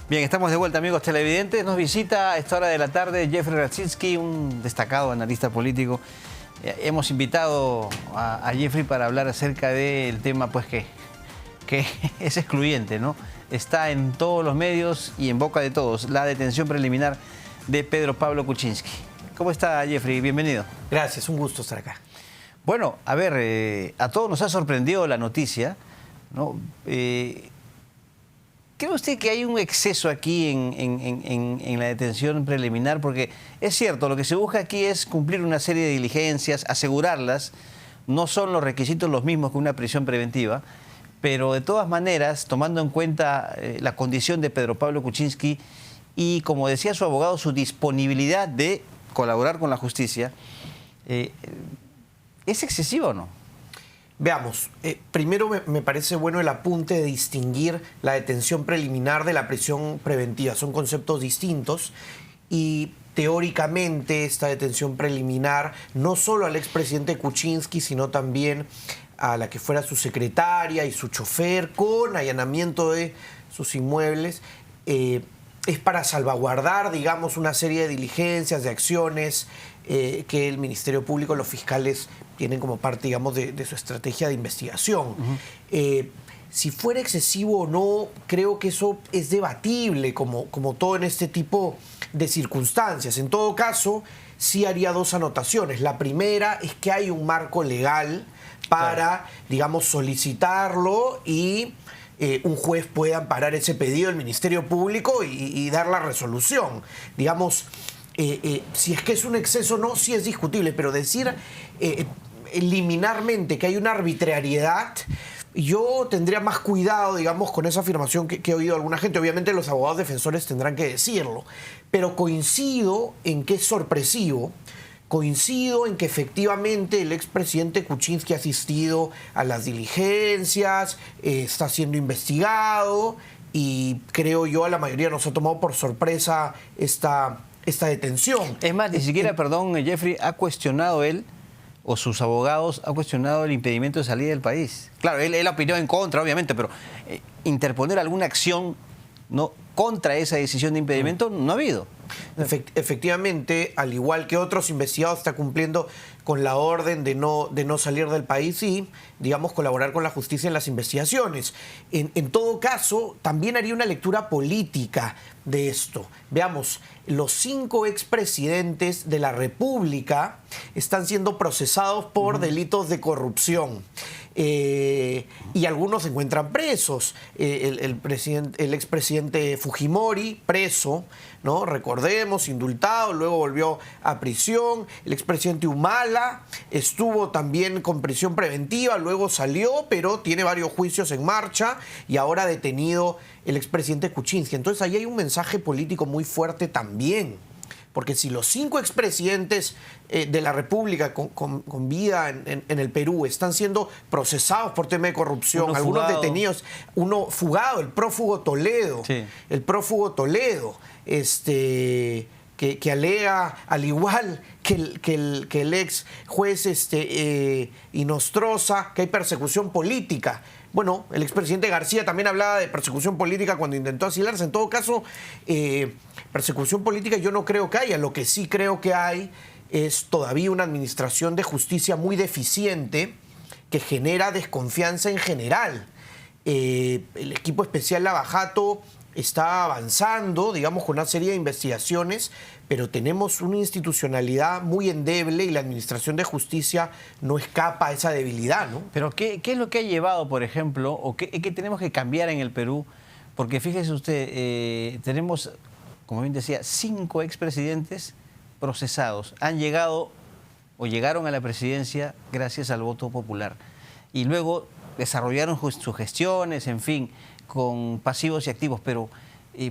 Bien, estamos de vuelta, amigos televidentes. Nos visita a esta hora de la tarde Jeffrey Raczynski, un destacado analista político. Hemos invitado a Jeffrey para hablar acerca del tema pues que es excluyente, ¿no? Está en todos los medios y en boca de todos, la detención preliminar de Pedro Pablo Kuczynski. ¿Cómo está, Jeffrey? Bienvenido. Gracias, un gusto estar acá. Bueno, a ver, a todos nos ha sorprendido la noticia, ¿no? ¿Cree usted que hay un exceso aquí en la detención preliminar? Porque es cierto, lo que se busca aquí es cumplir una serie de diligencias, asegurarlas. No son los requisitos los mismos que una prisión preventiva, pero de todas maneras, tomando en cuenta la condición de Pedro Pablo Kuczynski y, como decía su abogado, su disponibilidad de colaborar con la justicia, ¿es excesivo o no? Veamos, primero me parece bueno el apunte de distinguir la detención preliminar de la prisión preventiva. Son conceptos distintos y teóricamente esta detención preliminar no solo al expresidente Kuczynski, sino también a la que fuera su secretaria y su chofer con allanamiento de sus inmuebles, es para salvaguardar, digamos, una serie de diligencias, de acciones que el Ministerio Público, los fiscales tienen como parte, digamos, de su estrategia de investigación. Si fuera excesivo o no, creo que eso es debatible, como todo en este tipo de circunstancias. En todo caso, sí haría dos anotaciones. La primera es que hay un marco legal para, digamos, solicitarlo y un juez puede amparar ese pedido del Ministerio Público y dar la resolución. Digamos, si es que es un exceso o no, sí es discutible, pero decir liminarmente que hay una arbitrariedad, yo tendría más cuidado, digamos, con esa afirmación que he oído alguna gente. Obviamente los abogados defensores tendrán que decirlo, pero coincido en que es sorpresivo. Coincido en que efectivamente el expresidente Kuczynski ha asistido a las diligencias, está siendo investigado y creo yo a la mayoría nos ha tomado por sorpresa esta detención. Es más, ni siquiera, perdón, Jeffrey, ha cuestionado él o sus abogados han cuestionado el impedimento de salida del país. Claro, él opinó en contra, obviamente, pero interponer alguna acción, ¿no?, contra esa decisión de impedimento no ha habido. Efectivamente, al igual que otros investigados, está cumpliendo con la orden de no salir del país y, digamos, colaborar con la justicia en las investigaciones. En todo caso, también haría una lectura política de esto. Veamos, los 5 expresidentes de la República están siendo procesados por delitos de corrupción. Y algunos se encuentran presos. El expresidente Fujimori, preso, ¿no? Recordemos, indultado, luego volvió a prisión. El expresidente Humala estuvo también con prisión preventiva, luego salió, pero tiene varios juicios en marcha y ahora detenido el expresidente Kuczynski. Entonces ahí hay un mensaje político muy fuerte también. Porque si los 5 expresidentes de la República con vida en el Perú están siendo procesados por tema de corrupción, algunos detenidos, uno fugado, el prófugo Toledo, sí. El prófugo Toledo, que alega, al igual que el ex juez Inostroza, que hay persecución política. Bueno, el expresidente García también hablaba de persecución política cuando intentó asilarse. En todo caso, persecución política yo no creo que haya. Lo que sí creo que hay es todavía una administración de justicia muy deficiente que genera desconfianza en general. El equipo especial Lavajato está avanzando, digamos, con una serie de investigaciones, pero tenemos una institucionalidad muy endeble y la administración de justicia no escapa a esa debilidad, ¿no? Pero ¿qué es lo que ha llevado, por ejemplo, o qué tenemos que cambiar en el Perú? Porque fíjese usted, tenemos, como bien decía, 5 expresidentes procesados. Han llegado o llegaron a la presidencia gracias al voto popular. Y luego desarrollaron sus gestiones, en fin, con pasivos y activos, pero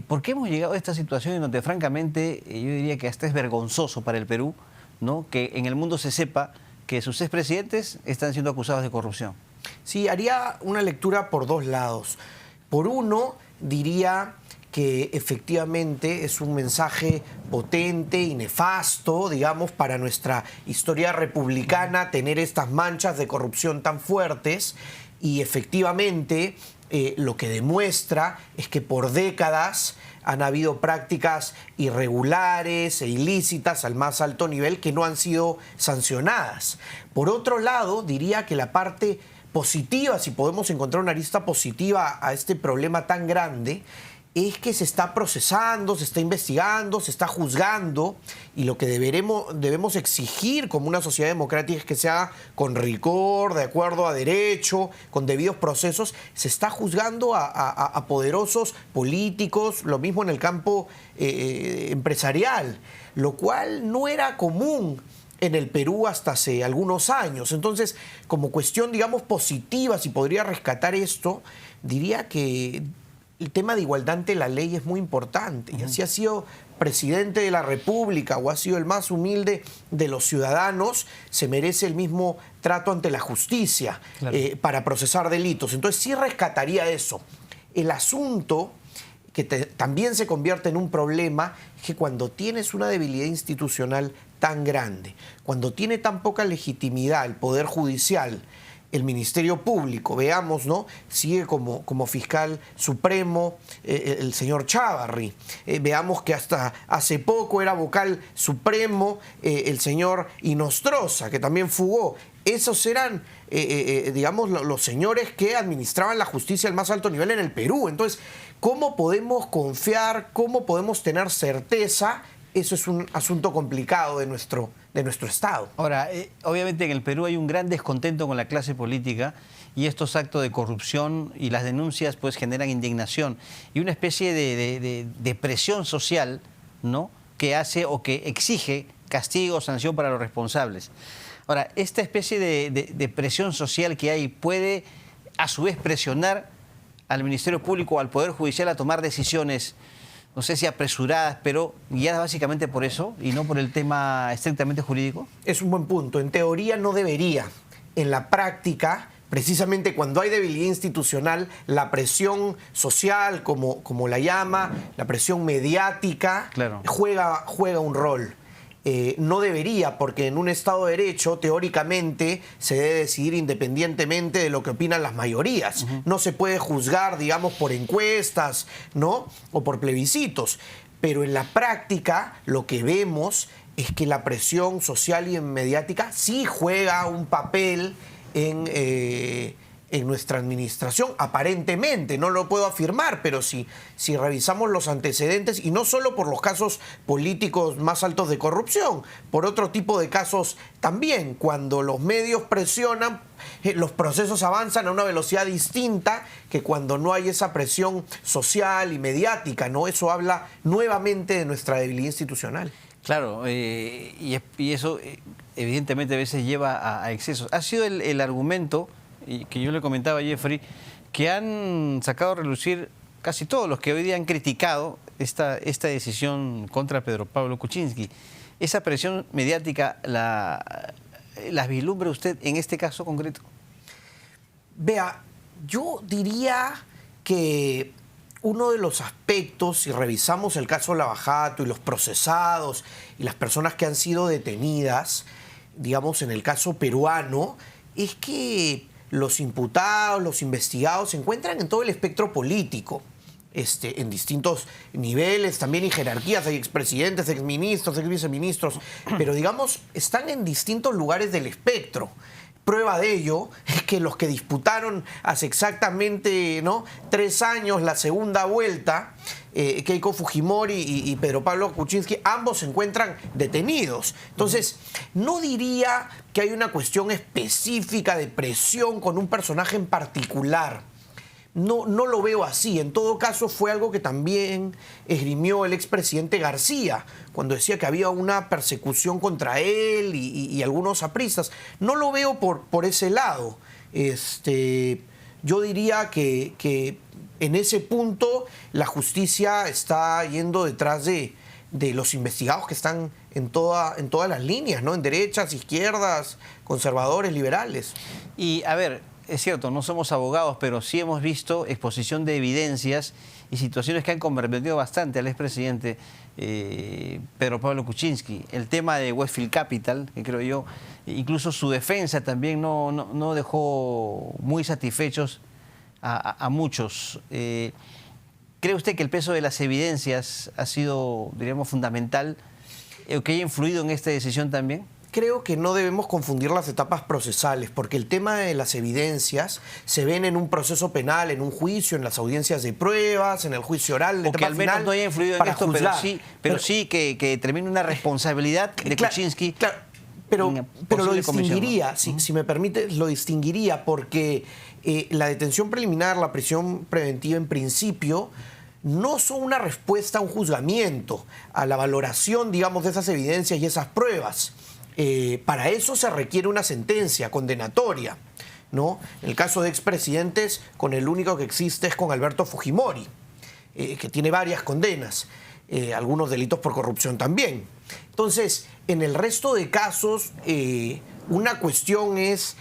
¿por qué hemos llegado a esta situación en donde francamente yo diría que hasta es vergonzoso para el Perú, ¿no?, que en el mundo se sepa que sus expresidentes están siendo acusados de corrupción? Sí, haría una lectura por 2 lados. Por uno, diría que efectivamente es un mensaje potente y nefasto, digamos, para nuestra historia republicana tener estas manchas de corrupción tan fuertes. Y efectivamente lo que demuestra es que por décadas han habido prácticas irregulares e ilícitas al más alto nivel que no han sido sancionadas. Por otro lado, diría que la parte positiva, si podemos encontrar una arista positiva a este problema tan grande, es que se está procesando, se está investigando, se está juzgando, y lo que debemos exigir como una sociedad democrática es que se haga con rigor, de acuerdo a derecho, con debidos procesos. Se está juzgando a poderosos políticos, lo mismo en el campo empresarial, lo cual no era común en el Perú hasta hace algunos años. Entonces, como cuestión, digamos, positiva, si podría rescatar esto, diría que el tema de igualdad ante la ley es muy importante. Y así ha sido presidente de la República o ha sido el más humilde de los ciudadanos, se merece el mismo trato ante la justicia, claro, para procesar delitos. Entonces sí rescataría eso. El asunto que también se convierte en un problema es que cuando tienes una debilidad institucional tan grande, cuando tiene tan poca legitimidad el Poder Judicial, el Ministerio Público, veamos, ¿no? Sigue como fiscal supremo el señor Chávarri. Veamos que hasta hace poco era vocal supremo el señor Inostroza, que también fugó. Esos eran, digamos, los señores que administraban la justicia al más alto nivel en el Perú. Entonces, ¿cómo podemos confiar? ¿Cómo podemos tener certeza? Eso es un asunto complicado de nuestro Estado. Ahora, obviamente en el Perú hay un gran descontento con la clase política y estos actos de corrupción y las denuncias pues generan indignación y una especie de presión social, ¿no?, que hace o que exige castigo o sanción para los responsables. Ahora, esta especie de presión social que hay puede a su vez presionar al Ministerio Público o al Poder Judicial a tomar decisiones, no sé si apresuradas, pero guiadas básicamente por eso y no por el tema estrictamente jurídico? Es un buen punto. En teoría no debería. En la práctica, precisamente cuando hay debilidad institucional, la presión social, como la llama, la presión mediática, claro, juega un rol. No debería, porque en un Estado de Derecho, teóricamente, se debe decidir independientemente de lo que opinan las mayorías. No se puede juzgar, digamos, por encuestas, ¿no?, o por plebiscitos. Pero en la práctica, lo que vemos es que la presión social y mediática sí juega un papel en nuestra administración, aparentemente, no lo puedo afirmar, pero si revisamos los antecedentes, y no solo por los casos políticos más altos de corrupción, por otro tipo de casos también, cuando los medios presionan, los procesos avanzan a una velocidad distinta que cuando no hay esa presión social y mediática, ¿no? Eso habla nuevamente de nuestra debilidad institucional. Claro, y eso evidentemente a veces lleva a excesos. Ha sido el argumento, y que yo le comentaba a Jeffrey, que han sacado a relucir casi todos los que hoy día han criticado esta decisión contra Pedro Pablo Kuczynski. ¿Esa presión mediática la vislumbra usted en este caso concreto? Vea, yo diría que uno de los aspectos, si revisamos el caso Lavajato y los procesados y las personas que han sido detenidas, digamos en el caso peruano, es que los imputados, los investigados se encuentran en todo el espectro político, en distintos niveles, también en jerarquías, hay expresidentes, exministros, exviceministros, pero digamos, están en distintos lugares del espectro. Prueba de ello es que los que disputaron hace exactamente 3 años la segunda vuelta, Keiko Fujimori y Pedro Pablo Kuczynski, ambos se encuentran detenidos. Entonces, no diría que hay una cuestión específica de presión con un personaje en particular. No lo veo así. En todo caso, fue algo que también esgrimió el expresidente García cuando decía que había una persecución contra él y algunos apristas. No lo veo por ese lado. Yo diría que en ese punto la justicia está yendo detrás de los investigados que están en todas las líneas, ¿no? En derechas, izquierdas, conservadores, liberales. Y a ver, es cierto, no somos abogados, pero sí hemos visto exposición de evidencias y situaciones que han comprometido bastante al expresidente Pedro Pablo Kuczynski. El tema de Westfield Capital, que creo yo, incluso su defensa también no dejó muy satisfechos a muchos. ¿Cree usted que el peso de las evidencias ha sido, diríamos, fundamental o que haya influido en esta decisión también? Creo que no debemos confundir las etapas procesales, porque el tema de las evidencias se ven en un proceso penal, en un juicio, en las audiencias de pruebas, en el juicio oral, o que al menos no haya influido en esto, pero sí que determine una responsabilidad de Kuczynski. Claro, pero lo distinguiría, ¿no? Si me permite, lo distinguiría porque la detención preliminar, la prisión preventiva en principio, no son una respuesta a un juzgamiento, a la valoración, digamos, de esas evidencias y esas pruebas. Para eso se requiere una sentencia condenatoria, ¿no? En el caso de expresidentes, con el único que existe es con Alberto Fujimori, que tiene varias condenas, algunos delitos por corrupción también. Entonces, en el resto de casos, una cuestión es,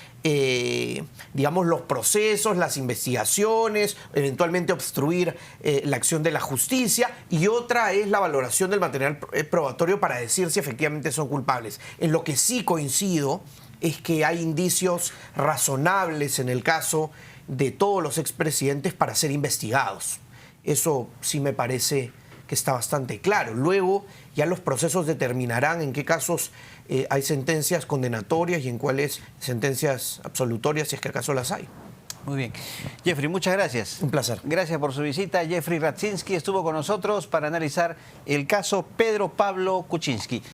digamos, los procesos, las investigaciones, eventualmente obstruir la acción de la justicia, y otra es la valoración del material probatorio para decir si efectivamente son culpables. En lo que sí coincido es que hay indicios razonables en el caso de todos los expresidentes para ser investigados. Eso sí me parece que está bastante claro. Luego ya los procesos determinarán en qué casos hay sentencias condenatorias y en cuáles sentencias absolutorias, si es que acaso las hay. Muy bien. Jeffrey, muchas gracias. Un placer. Gracias por su visita. Jeffrey Radzinski estuvo con nosotros para analizar el caso Pedro Pablo Kuczynski.